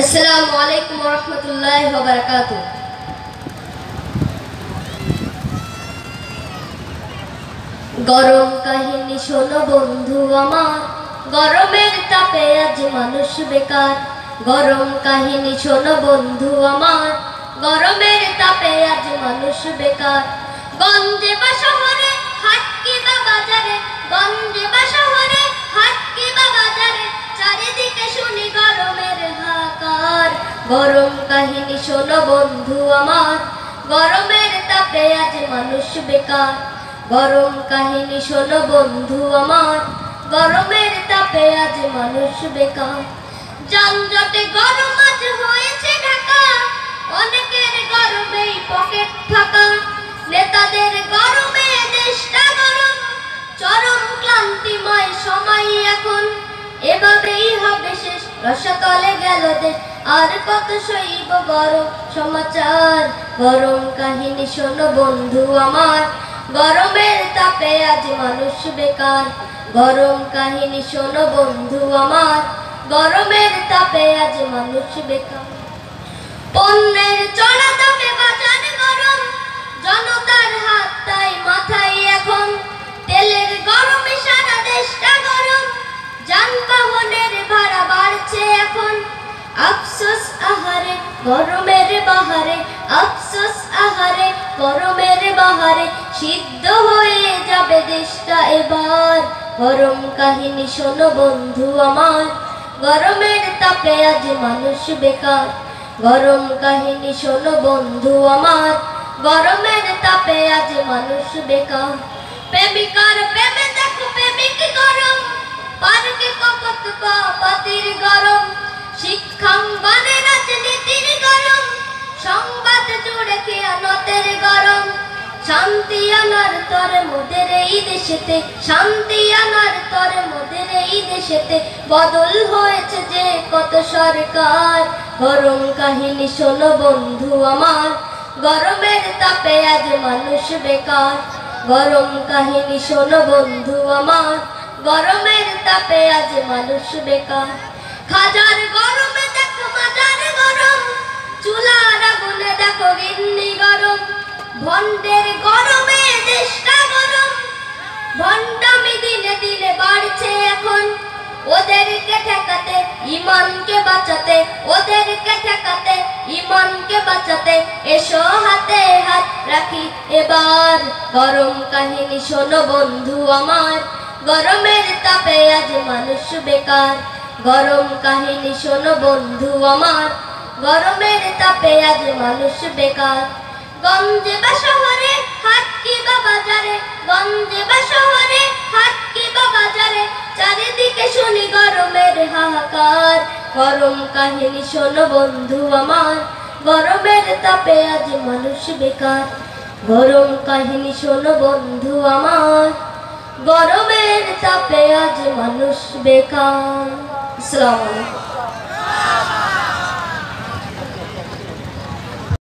আসসালামু আলাইকুম ওয়া রাহমাতুল্লাহি ওয়া বারাকাতুহু। গরম কাহিনী শোনো বন্ধু আমার, গরমের তাপে আজ মানুষ বেকার। গরম কাহিনী শোনো বন্ধু আমার, গরমের তাপে আজ মানুষ বেকার। গঞ্জে বা শহরে, হাট কি বা বাজারে, গঞ্জে বা শহরে, হাট কি বা বাজারে, চারিদিকে শুনি গরমের হাহাকার। গরম কাহিনী শোনো বন্ধু আমার, গরমের তাপে আজ মানুষ বেকার। গরম কাহিনী শোনো বন্ধু আমার, গরমের তাপে আজ মানুষ বেকার। যানজটে গরম আজ হয়েছে ঢাকা, অনেকের গরমেই পকেট ফাঁকা। নেতাদের গরমে দেশটা গরম, চরম ক্লান্তিময় সময় এখন। এভাবেই হবে শেষ, রসাতলে গেল দেশ, আর কত সইব গরম সমাচার। গরম কাহিনী শোনো বন্ধু আমার, গরমের তাপে আজ মানুষ বেকার। গরম কাহিনী শোনো বন্ধু আমার, গরমের তাপে আজ মানুষ বেকার। পণ্যের চড়া দামে বাজার গরম, জনতার হাত তাই মাথায় এখন। তেলের গরমে সারা দেশটা গরম, যানবাহনের ভাড়া বাড়ছে এখন। আফসোস আহারে গরমের বাহারে, আফসোস আহারে গরমের বাহারে, সিদ্ধ হয়ে যাবে দেশটা এবার। গরম কাহিনী শোনো বন্ধু আমার, গরমের তাপে আজ মানুষ বেকার। গরম কাহিনী শোনো বন্ধু আমার, গরমের তাপে আজ মানুষ বেকার। প্রেমিকার প্রেমে দেখো প্রেমিক গরম, পার্কে কপত কপাতির গরম। শিক্ষাঙ্গনে রাজনীতির গরম, সংবাদ জুড়ে খেয়ানতের গরম। শান্তি আনার তরে মোদের এই দেশেতে, শান্তি আনার তরে মোদের এই দেশেতে, বদল হয়েছে যে কত সরকার। গরম কাহিনী শোনো বন্ধু আমার, গরমের তাপে আজ মানুষ বেকার। গরম কাহিনী শোনো বন্ধু আমার, গরমের তাপে আজ মানুষ বেকার। খাজার গরমে দেখো মাজার গরম, চুলার আগুনে দেখো গিন্নি গরম। ভন্ডের গরমে দেশটা গরম, ভন্ডামি দিনে দিনে বাড়ছে এখন। ওদেরকে ঠেকাতে ইমানকে বাঁচাতে, ওদেরকে ঠেকাতে ইমানকে বাঁচাতে, এসো হাতে হাত রাখি এবার। গরম কাহিনী শোনো বন্ধু আমার, গরমের তাপে আজ মানুষ বেকার। গরম কাহিনী শোনো বন্ধু আমার, গরমের তাপে আজ মানুষ বেকার। গঞ্জে বা শহরে, হাট কি বা বাজারে, গঞ্জে বা শহরে, হাট কি বা বাজারে, চারিদিকে শুনি গরমের হাহাকার। গরম কাহিনী শোনো বন্ধু আমার, গরমের তাপে আজ মানুষ বেকার। গরম কাহিনী শোনো বন্ধু আমার, গরমের তাপে আজ মানুষ বেকার। আসসালামু আলাইকুম।